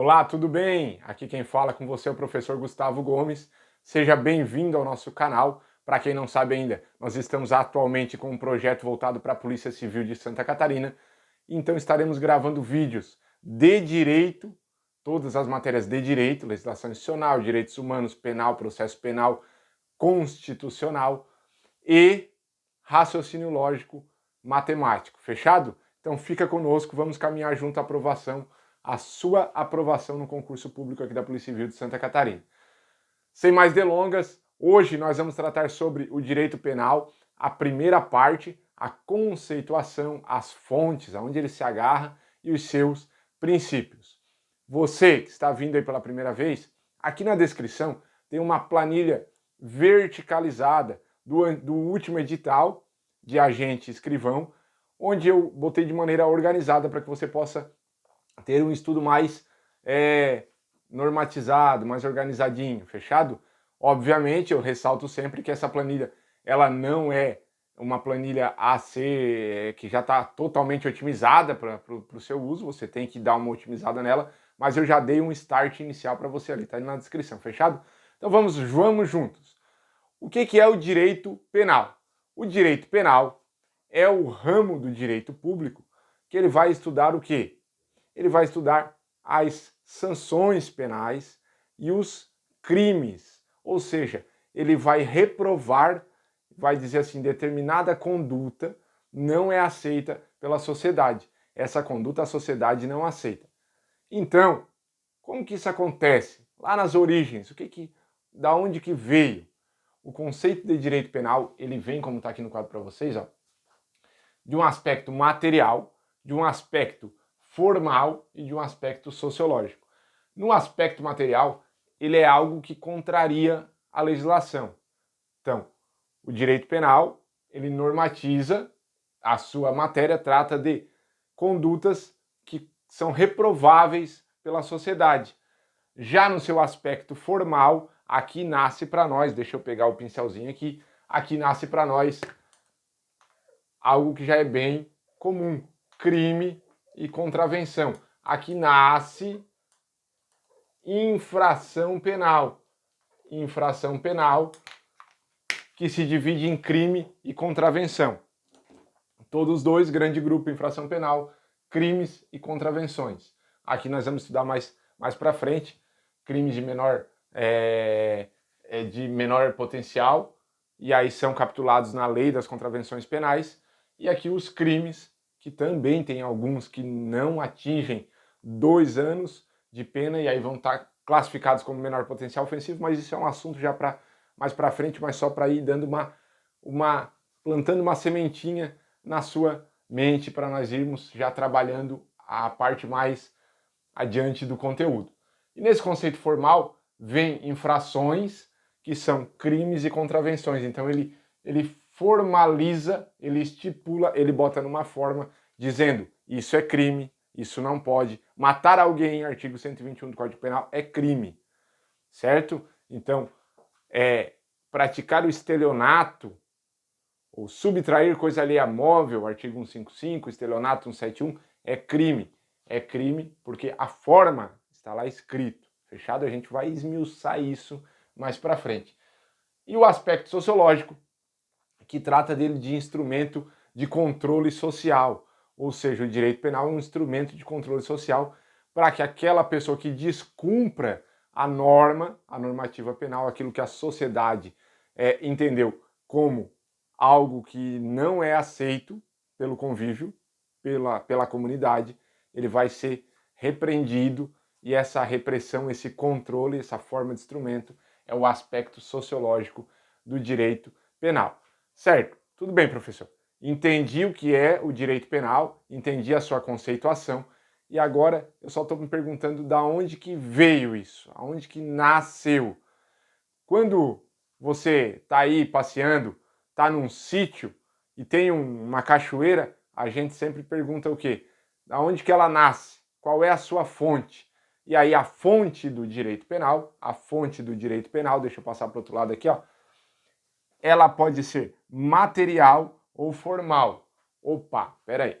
Olá, tudo bem? Aqui quem fala com você é o professor Gustavo Gomes. Seja bem-vindo ao nosso canal. Para quem não sabe ainda, nós estamos atualmente com um projeto voltado para a Polícia Civil de Santa Catarina. Então estaremos gravando vídeos de direito, todas as matérias de direito, legislação institucional, direitos humanos, penal, processo penal, constitucional e raciocínio lógico matemático. Fechado? Então fica conosco, vamos caminhar junto à aprovação, a sua aprovação no concurso público aqui da Polícia Civil de Santa Catarina. Sem mais delongas, hoje nós vamos tratar sobre o direito penal, a primeira parte, a conceituação, as fontes, aonde ele se agarra e os seus princípios. Você que está vindo aí pela primeira vez, aqui na descrição tem uma planilha verticalizada do último edital de agente escrivão, onde eu botei de maneira organizada para que você possa ter um estudo mais normatizado, mais organizadinho, fechado? Obviamente, eu ressalto sempre que essa planilha ela não é uma planilha a ser que já está totalmente otimizada para o seu uso, você tem que dar uma otimizada nela, mas eu já dei um start inicial para você ali, está aí na descrição, fechado? Então vamos juntos. O que é o direito penal? O direito penal é o ramo do direito público que ele vai estudar o quê? Ele vai estudar as sanções penais e os crimes, ou seja, ele vai reprovar, vai dizer assim, determinada conduta não é aceita pela sociedade. Essa conduta a sociedade não aceita. Então, como que isso acontece? Lá nas origens, da onde que veio? O conceito de direito penal, ele vem, como está aqui no quadro para vocês, ó, de um aspecto material, de um aspecto formal e de um aspecto sociológico. No aspecto material, ele é algo que contraria a legislação. Então, o direito penal, ele normatiza a sua matéria, trata de condutas que são reprováveis pela sociedade. Já no seu aspecto formal, aqui nasce para nós, deixa eu pegar o pincelzinho aqui nasce para nós algo que já é bem comum, crime e contravenção. Aqui nasce infração penal. Infração penal que se divide em crime e contravenção. Todos dois, grande grupo, infração penal, crimes e contravenções. Aqui nós vamos estudar mais para frente, crimes de menor potencial, e aí são capitulados na lei das contravenções penais, e aqui os crimes, que também tem alguns que não atingem 2 anos de pena, e aí vão estar classificados como menor potencial ofensivo, mas isso é um assunto já mais para frente, mas só para ir dando plantando uma sementinha na sua mente para nós irmos já trabalhando a parte mais adiante do conteúdo. E nesse conceito formal vem infrações, que são crimes e contravenções. Então ele formaliza, ele estipula, ele bota numa forma dizendo isso é crime, isso não pode. Matar alguém, artigo 121 do Código Penal, é crime, certo? Então, praticar o estelionato ou subtrair coisa alheia móvel, artigo 155, estelionato 171, é crime. É crime porque a forma está lá escrito. Fechado? A gente vai esmiuçar isso mais para frente. E o aspecto sociológico, que trata dele de instrumento de controle social. Ou seja, o direito penal é um instrumento de controle social para que aquela pessoa que descumpra a normativa penal, aquilo que a sociedade entendeu como algo que não é aceito pelo convívio, pela comunidade, ele vai ser repreendido, e essa repressão, esse controle, essa forma de instrumento é o aspecto sociológico do direito penal. Certo? Tudo bem, professor. Entendi o que é o direito penal, entendi a sua conceituação, e agora eu só estou me perguntando da onde que veio isso, aonde que nasceu. Quando você está aí passeando, está num sítio e tem uma cachoeira, a gente sempre pergunta o quê? Da onde que ela nasce? Qual é a sua fonte? E aí a fonte do direito penal, deixa eu passar para o outro lado aqui, ó, ela pode ser material ou formal. Opa, peraí.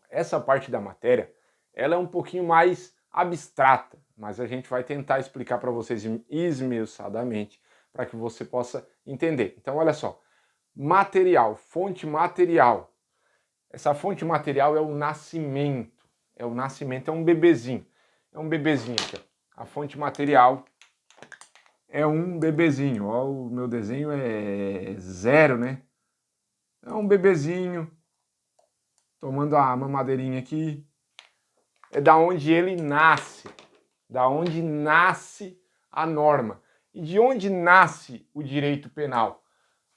Essa parte da matéria, ela é um pouquinho mais abstrata, mas a gente vai tentar explicar para vocês esmiuçadamente para que você possa entender. Então, olha só, material, fonte material. Essa fonte material é o nascimento, é um bebezinho. É um bebezinho aqui, ó. A fonte material é um bebezinho. Ó, o meu desenho é 0, né? É um bebezinho tomando a mamadeirinha aqui. É da onde ele nasce, da onde nasce a norma. E de onde nasce o direito penal?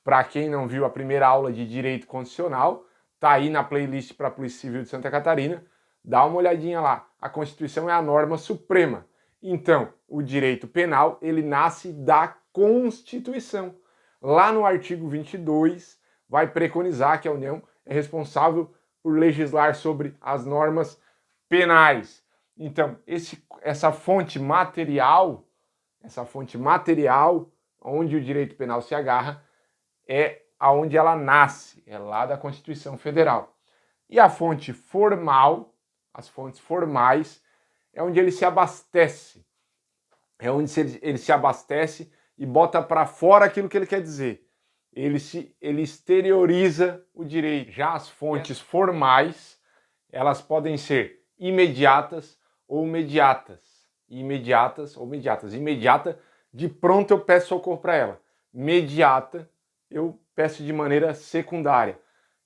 Para quem não viu a primeira aula de direito constitucional, tá aí na playlist para a Polícia Civil de Santa Catarina, dá uma olhadinha lá. A Constituição é a norma suprema. Então, o direito penal, ele nasce da Constituição. Lá no artigo 22, vai preconizar que a União é responsável por legislar sobre as normas penais. Então, essa fonte material, onde o direito penal se agarra, é aonde ela nasce, é lá da Constituição Federal. E a fonte formal, as fontes formais, é onde ele se abastece. É onde ele se abastece e bota para fora aquilo que ele quer dizer. Ele exterioriza o direito. Já as fontes formais, elas podem ser imediatas ou mediatas. Imediatas ou mediatas. Imediata, de pronto eu peço socorro para ela. Mediata, eu peço de maneira secundária.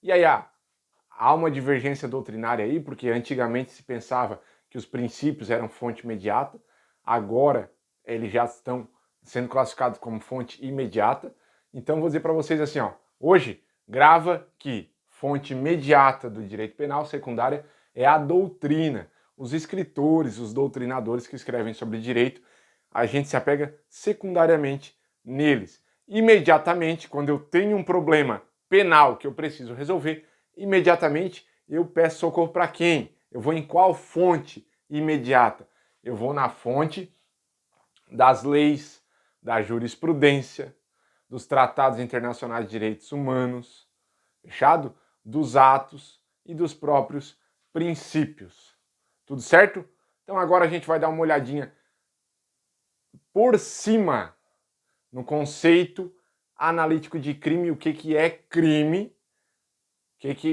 E aí há uma divergência doutrinária aí, porque antigamente se pensava que os princípios eram fonte imediata, agora eles já estão sendo classificados como fonte imediata. Então vou dizer para vocês assim, ó, hoje grava que fonte imediata do direito penal secundária é a doutrina. Os escritores, os doutrinadores que escrevem sobre direito, a gente se apega secundariamente neles. Imediatamente, quando eu tenho um problema penal que eu preciso resolver, imediatamente eu peço socorro para quem? Eu vou em qual fonte imediata? Eu vou na fonte das leis, da jurisprudência, dos tratados internacionais de direitos humanos, fechado? Dos atos e dos próprios princípios. Tudo certo? Então agora a gente vai dar uma olhadinha por cima no conceito analítico de crime, o que é crime,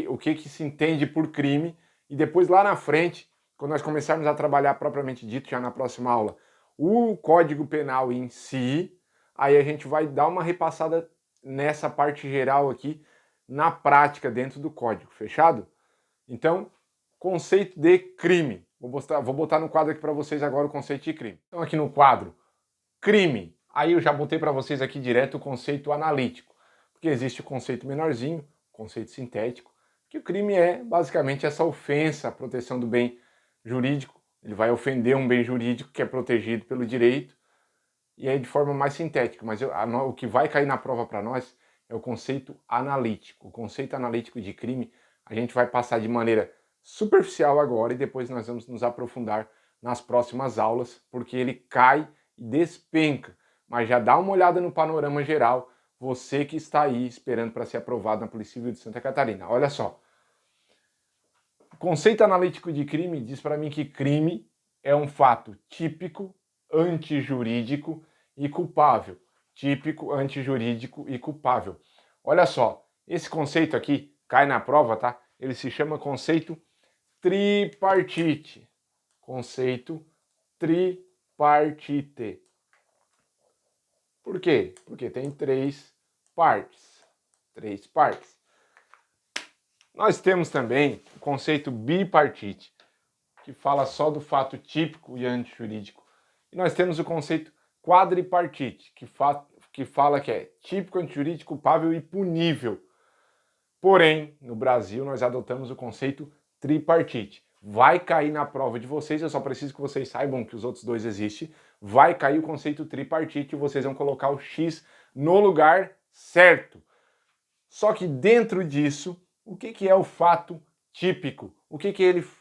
o que se entende por crime, e depois lá na frente, quando nós começarmos a trabalhar propriamente dito, já na próxima aula, o Código Penal em si, aí a gente vai dar uma repassada nessa parte geral aqui, na prática, dentro do código, fechado? Então, conceito de crime. Vou botar no quadro aqui para vocês agora o conceito de crime. Então aqui no quadro, crime. Aí eu já botei para vocês aqui direto o conceito analítico, porque existe o conceito menorzinho, o conceito sintético, que o crime é basicamente essa ofensa à proteção do bem jurídico. Ele vai ofender um bem jurídico que é protegido pelo direito, e aí de forma mais sintética. Mas o que vai cair na prova para nós é o conceito analítico. O conceito analítico de crime a gente vai passar de maneira superficial agora e depois nós vamos nos aprofundar nas próximas aulas, porque ele cai e despenca. Mas já dá uma olhada no panorama geral, você que está aí esperando para ser aprovado na Polícia Civil de Santa Catarina. Olha só, o conceito analítico de crime diz para mim que crime é um fato típico, antijurídico e culpável. Típico, antijurídico e culpável. Olha só, esse conceito aqui cai na prova, tá? Ele se chama conceito tripartite. Conceito tripartite. Por quê? Porque tem três partes. Três partes. Nós temos também o conceito bipartite, que fala só do fato típico e antijurídico. E nós temos o conceito quadripartite, que fala que é típico, antijurídico, culpável e punível. Porém, no Brasil, nós adotamos o conceito tripartite. Vai cair na prova de vocês, eu só preciso que vocês saibam que os outros dois existem. Vai cair o conceito tripartite e vocês vão colocar o X no lugar certo. Só que dentro disso, o que é o fato típico? O que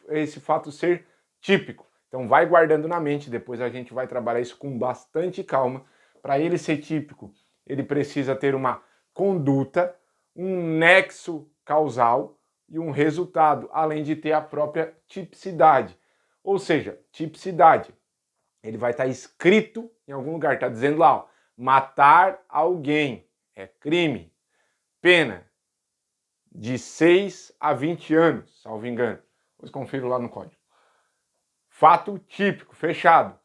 é esse fato ser típico? Então vai guardando na mente, depois a gente vai trabalhar isso com bastante calma. Para ele ser típico, ele precisa ter uma conduta, um nexo causal e um resultado, além de ter a própria tipicidade. Ou seja, tipicidade. Ele vai estar escrito em algum lugar, está dizendo lá, ó, matar alguém é crime. Pena de 6 a 20 anos, salvo engano. Depois confiro lá no código. Fato típico, fechado.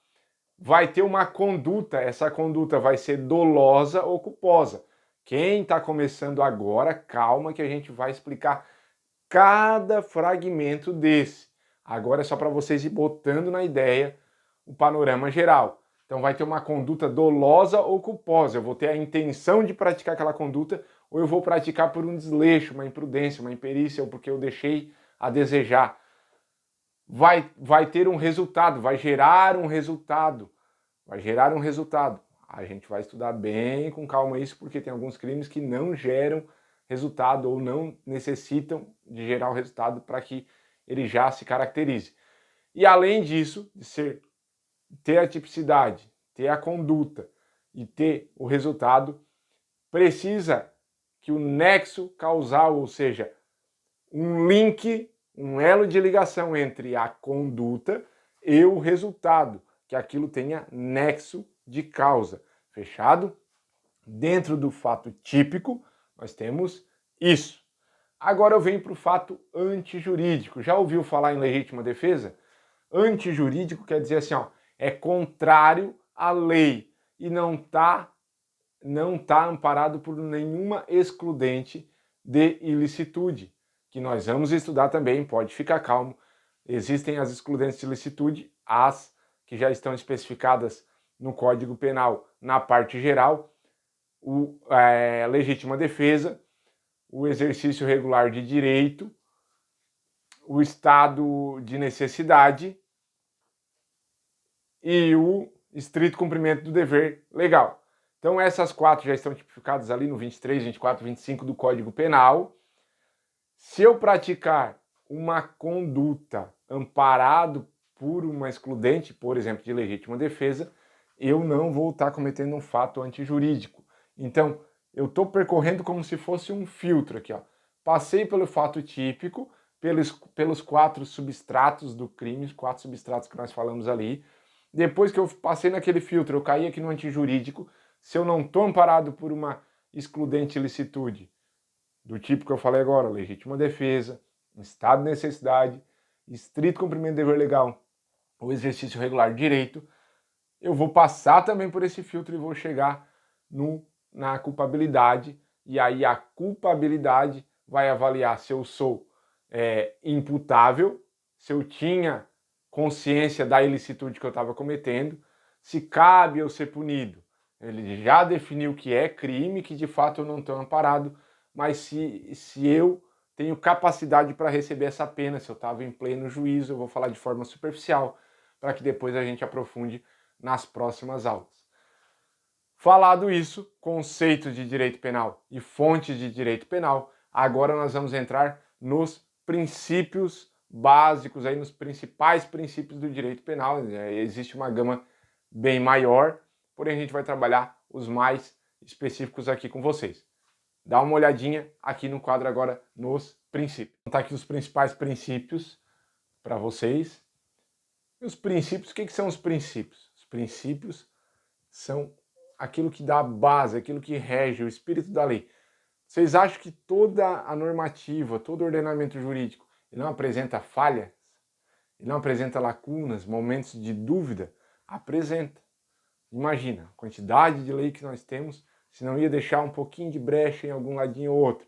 Vai ter uma conduta, essa conduta vai ser dolosa ou culposa. Quem está começando agora, calma que a gente vai explicar cada fragmento desse. Agora é só para vocês ir botando na ideia o panorama geral. Então vai ter uma conduta dolosa ou culposa. Eu vou ter a intenção de praticar aquela conduta ou eu vou praticar por um desleixo, uma imprudência, uma imperícia ou porque eu deixei a desejar. Vai ter um resultado, vai gerar um resultado. Vai gerar um resultado. A gente vai estudar bem com calma isso, porque tem alguns crimes que não geram resultado ou não necessitam de gerar o resultado para que ele já se caracterize. E além disso, de ter a tipicidade, ter a conduta e ter o resultado, precisa que o nexo causal, ou seja, um link, um elo de ligação entre a conduta e o resultado, que aquilo tenha nexo de causa. Fechado? Dentro do fato típico, nós temos isso. Agora eu venho para o fato antijurídico. Já ouviu falar em legítima defesa? Antijurídico quer dizer assim, ó, é contrário à lei e não tá amparado por nenhuma excludente de ilicitude, que nós vamos estudar também, pode ficar calmo. Existem as excludentes de ilicitude, as que já estão especificadas no Código Penal na parte geral, legítima defesa, o exercício regular de direito, o estado de necessidade e o estrito cumprimento do dever legal. Então essas quatro já estão tipificadas ali no 23, 24, 25 do Código Penal. Se eu praticar uma conduta amparado por uma excludente, por exemplo, de legítima defesa, eu não vou estar cometendo um fato antijurídico. Então, eu estou percorrendo como se fosse um filtro aqui, ó. Passei pelo fato típico, pelos 4 substratos do crime, os 4 substratos que nós falamos ali. Depois que eu passei naquele filtro, eu caí aqui no antijurídico. Se eu não estou amparado por uma excludente ilicitude, do tipo que eu falei agora, legítima defesa, estado de necessidade, estrito cumprimento do dever legal, o exercício regular de direito, eu vou passar também por esse filtro e vou chegar na culpabilidade, e aí a culpabilidade vai avaliar se eu sou imputável, se eu tinha consciência da ilicitude que eu estava cometendo, se cabe eu ser punido. Ele já definiu que é crime, que de fato eu não estou amparado, mas se eu tenho capacidade para receber essa pena, se eu estava em pleno juízo, eu vou falar de forma superficial, para que depois a gente aprofunde nas próximas aulas. Falado isso, conceitos de direito penal e fontes de direito penal, agora nós vamos entrar nos princípios básicos, aí nos principais princípios do direito penal. Existe uma gama bem maior, porém a gente vai trabalhar os mais específicos aqui com vocês. Dá uma olhadinha aqui no quadro agora nos princípios. Vou contar aqui os principais princípios para vocês. E os princípios, o que são os princípios? Os princípios são aquilo que dá a base, aquilo que rege o espírito da lei. Vocês acham que toda a normativa, todo o ordenamento jurídico, ele não apresenta falhas? Ele não apresenta lacunas, momentos de dúvida? Apresenta. Imagina, a quantidade de lei que nós temos, se não ia deixar um pouquinho de brecha em algum ladinho ou outro.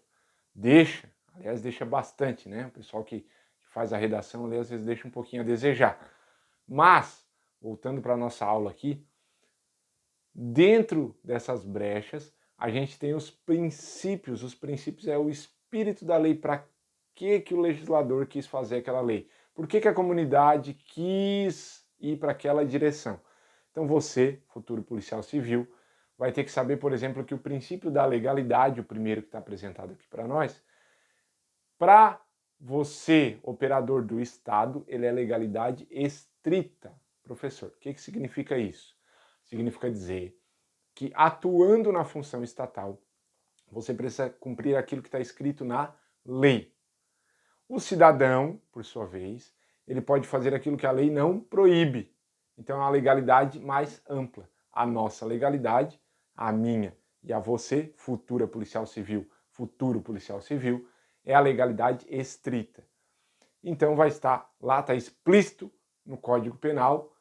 Deixa, aliás, deixa bastante, né? O pessoal que faz a redação ali, às vezes deixa um pouquinho a desejar. Mas, voltando para a nossa aula aqui, dentro dessas brechas, a gente tem os princípios. Os princípios é o espírito da lei. Para que o legislador quis fazer aquela lei? Por que a comunidade quis ir para aquela direção? Então você, futuro policial civil, vai ter que saber, por exemplo, que o princípio da legalidade, o primeiro que está apresentado aqui para nós, para você, operador do Estado, ele é legalidade estrita. Professor, o que significa isso? Significa dizer que atuando na função estatal, você precisa cumprir aquilo que está escrito na lei. O cidadão, por sua vez, ele pode fazer aquilo que a lei não proíbe. Então é uma legalidade mais ampla. A nossa legalidade, a minha e a você, futura policial civil, futuro policial civil, é a legalidade estrita. Então vai estar, lá está explícito no Código Penal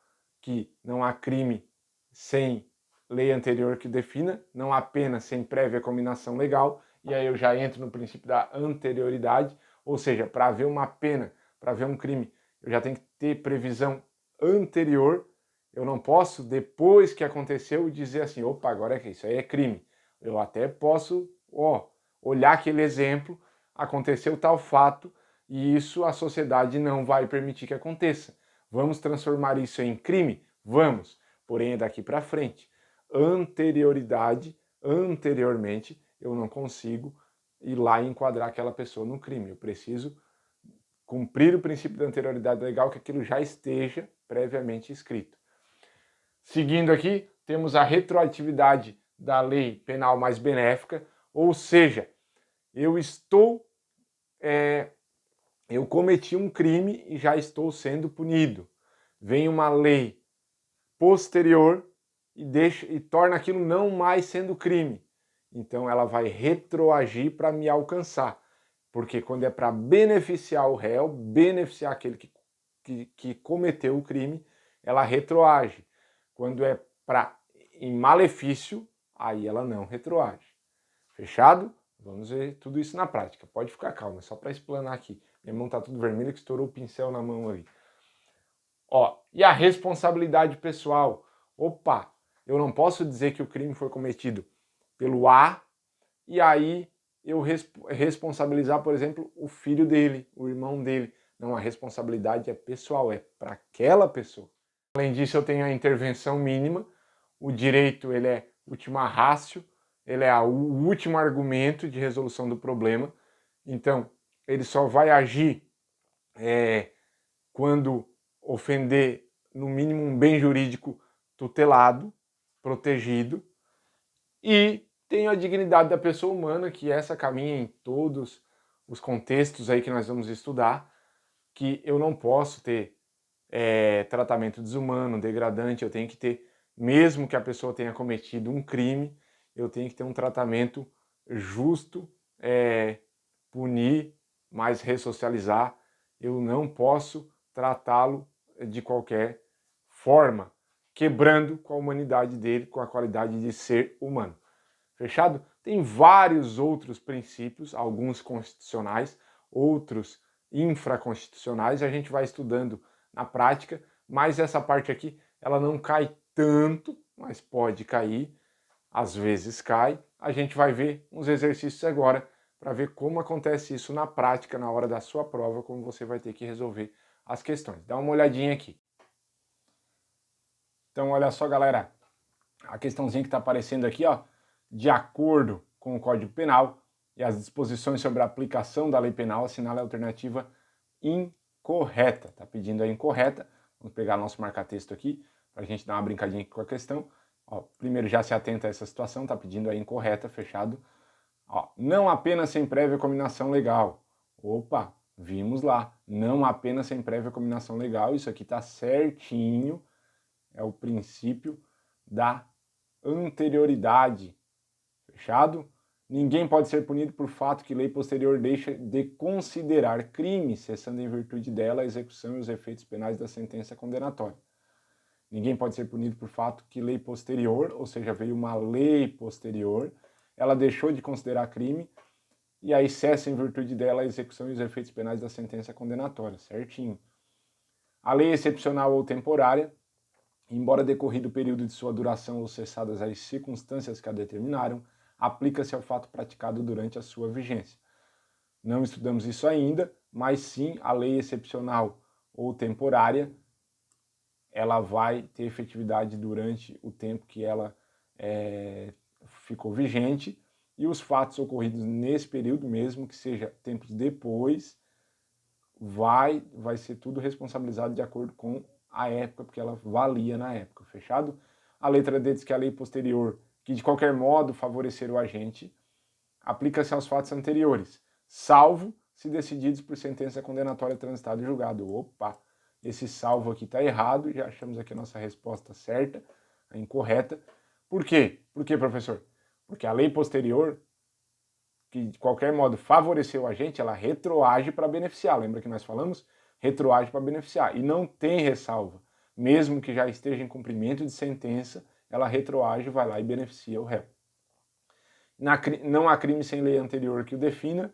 que não há crime sem lei anterior que defina, não há pena sem prévia cominação legal, e aí eu já entro no princípio da anterioridade, ou seja, para haver uma pena, para haver um crime, eu já tenho que ter previsão anterior. Eu não posso, depois que aconteceu, dizer assim, opa, agora é que isso aí é crime. Eu até posso, olhar aquele exemplo, aconteceu tal fato, e isso a sociedade não vai permitir que aconteça. Vamos transformar isso em crime? Vamos, porém é daqui para frente. Anteriormente, eu não consigo ir lá e enquadrar aquela pessoa no crime. Eu preciso cumprir o princípio da anterioridade legal, que aquilo já esteja previamente escrito. Seguindo aqui, temos a retroatividade da lei penal mais benéfica, ou seja, eu cometi um crime e já estou sendo punido. Vem uma lei posterior e torna aquilo não mais sendo crime. Então ela vai retroagir para me alcançar. Porque quando é para beneficiar o réu, beneficiar aquele que cometeu o crime, ela retroage. Quando é para em malefício, aí ela não retroage. Fechado? Vamos ver tudo isso na prática. Pode ficar calmo, é só para explanar aqui. Minha mão tá tudo vermelha que estourou o pincel na mão ali. E a responsabilidade pessoal? Opa, eu não posso dizer que o crime foi cometido pelo A e aí eu responsabilizar, por exemplo, o filho dele, o irmão dele. Não, a responsabilidade é pessoal, é para aquela pessoa. Além disso, eu tenho a intervenção mínima. O direito, ele é ultima ratio, ele é o último argumento de resolução do problema. Então, ele só vai agir quando ofender, no mínimo, um bem jurídico tutelado, protegido. E tenho a dignidade da pessoa humana, que essa caminha em todos os contextos aí que nós vamos estudar, que eu não posso ter tratamento desumano, degradante, eu tenho que ter, mesmo que a pessoa tenha cometido um crime, eu tenho que ter um tratamento justo, punir, mas ressocializar. Eu não posso tratá-lo de qualquer forma, quebrando com a humanidade dele, com a qualidade de ser humano. Fechado? Tem vários outros princípios, alguns constitucionais, outros infraconstitucionais, a gente vai estudando na prática, mas essa parte aqui, ela não cai tanto, mas pode cair, às vezes cai. A gente vai ver uns exercícios agora para ver como acontece isso na prática, na hora da sua prova, como você vai ter que resolver as questões. Dá uma olhadinha aqui. Então, olha só, galera, a questãozinha que está aparecendo aqui, de acordo com o Código Penal e as disposições sobre a aplicação da lei penal, assinale a alternativa incorreta. Está pedindo a incorreta. Vamos pegar nosso marca-texto aqui para a gente dar uma brincadinha aqui com a questão. Primeiro já se atenta a essa situação, está pedindo a incorreta, fechado. Não apenas sem prévia cominação legal. Opa, vimos lá. Não apenas sem prévia cominação legal. Isso aqui está certinho. É o princípio da anterioridade. Fechado? Ninguém pode ser punido por fato que lei posterior deixa de considerar crime, cessando em virtude dela a execução e os efeitos penais da sentença condenatória. Ninguém pode ser punido por fato que lei posterior, ou seja, veio uma lei posterior, ela deixou de considerar crime e aí cessa em virtude dela a execução e os efeitos penais da sentença condenatória, certinho. A lei excepcional ou temporária, embora decorrido o período de sua duração ou cessadas as circunstâncias que a determinaram, aplica-se ao fato praticado durante a sua vigência. Não estudamos isso ainda, mas sim a lei excepcional ou temporária, ela vai ter efetividade durante o tempo que ela ficou vigente, e os fatos ocorridos nesse período, mesmo que seja tempos depois, vai ser tudo responsabilizado de acordo com a época, porque ela valia na época, fechado? A letra D diz que a lei posterior, que de qualquer modo favorecer o agente, aplica-se aos fatos anteriores, salvo se decididos por sentença condenatória transitada e julgado. Opa! esse salvo aqui está errado, já achamos aqui a nossa resposta certa, a incorreta. Por quê? Por quê, professor? Porque a lei posterior, que de qualquer modo favoreceu a gente, ela retroage para beneficiar. Lembra que nós falamos? Retroage para beneficiar. E não tem ressalva. Mesmo que já esteja em cumprimento de sentença, ela retroage, vai lá e beneficia o réu. Não há crime sem lei anterior que o defina,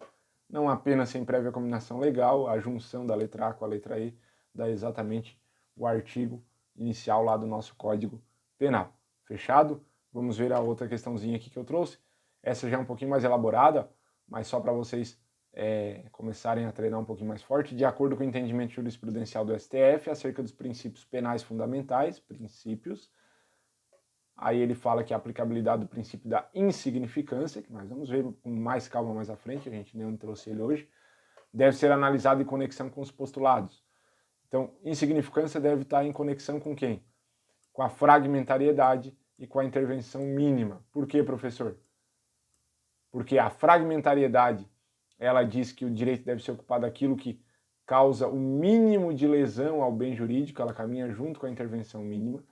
não há pena sem prévia combinação legal, a junção da letra A com a letra E dá exatamente o artigo inicial lá do nosso Código Penal. Fechado? Vamos ver a outra questãozinha aqui que eu trouxe. Essa já é um pouquinho mais elaborada, mas só para vocês começarem a treinar um pouquinho mais forte. De acordo com o entendimento jurisprudencial do STF acerca dos princípios penais fundamentais, princípios, aí ele fala que a aplicabilidade do princípio da insignificância, que nós vamos ver com mais calma mais à frente, a gente nem trouxe ele hoje, deve ser analisado em conexão com os postulados. Então, insignificância deve estar em conexão com quem? Com a fragmentariedade e com a intervenção mínima. Por quê, professor? Porque a fragmentariedade, ela diz que o direito deve ser ocupado daquilo que causa o mínimo de lesão ao bem jurídico, ela caminha junto com a intervenção mínima.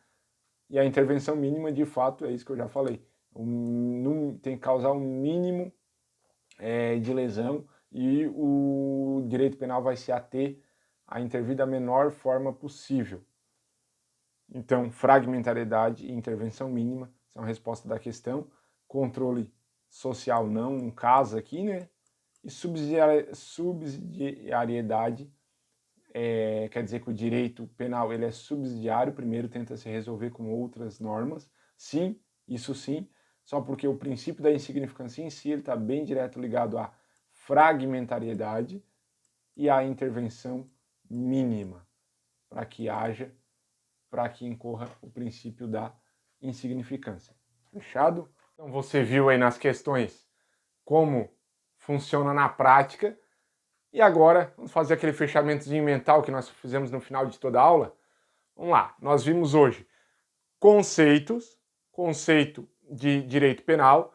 E a intervenção mínima, de fato, é isso que eu já falei. Tem que causar um mínimo de lesão e o direito penal vai se ater a intervir da menor forma possível. Então, fragmentariedade e intervenção mínima são a resposta da questão. Controle social não casa aqui, né? E subsidiariedade quer dizer que o direito penal ele é subsidiário, primeiro tenta se resolver com outras normas. Sim, isso sim, só porque o princípio da insignificância em si está bem direto ligado à fragmentariedade e à intervenção mínima, para que incorra o princípio da insignificância. Fechado? Então você viu aí nas questões como funciona na prática. E agora, vamos fazer aquele fechamentozinho mental que nós fizemos no final de toda a aula. Vamos lá, nós vimos hoje conceito de direito penal,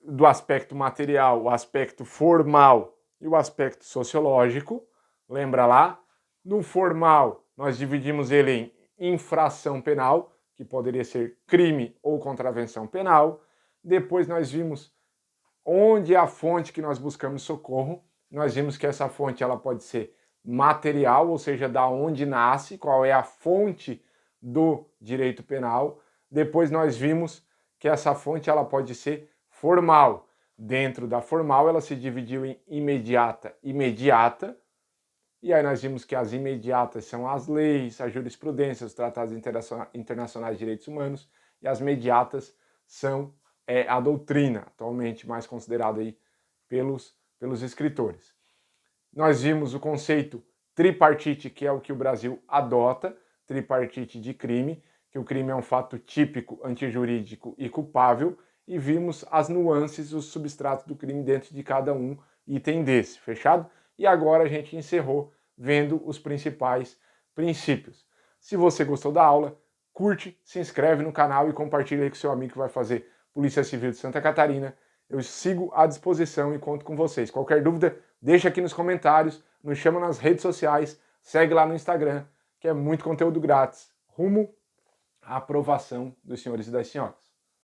do aspecto material, o aspecto formal e o aspecto sociológico. Lembra lá? No formal, nós dividimos ele em infração penal, que poderia ser crime ou contravenção penal. Depois nós vimos onde é a fonte que nós buscamos socorro. Nós vimos que essa fonte ela pode ser material, ou seja, da onde nasce, qual é a fonte do direito penal. Depois nós vimos que essa fonte ela pode ser formal. Dentro da formal ela se dividiu em imediata e imediata. E aí nós vimos que as imediatas são as leis, a jurisprudência, os tratados internacionais de direitos humanos, e as mediatas são a doutrina, atualmente mais considerada aí pelos escritores. Nós vimos o conceito tripartite, que é o que o Brasil adota, tripartite de crime, que o crime é um fato típico, antijurídico e culpável, e vimos as nuances, os substratos do crime dentro de cada um item desse, fechado? E agora a gente encerrou vendo os principais princípios. Se você gostou da aula, curte, se inscreve no canal e compartilha aí com seu amigo que vai fazer Polícia Civil de Santa Catarina. Eu sigo à disposição e conto com vocês. Qualquer dúvida, deixa aqui nos comentários, nos chama nas redes sociais, segue lá no Instagram, que é muito conteúdo grátis, rumo à aprovação dos senhores e das senhoras.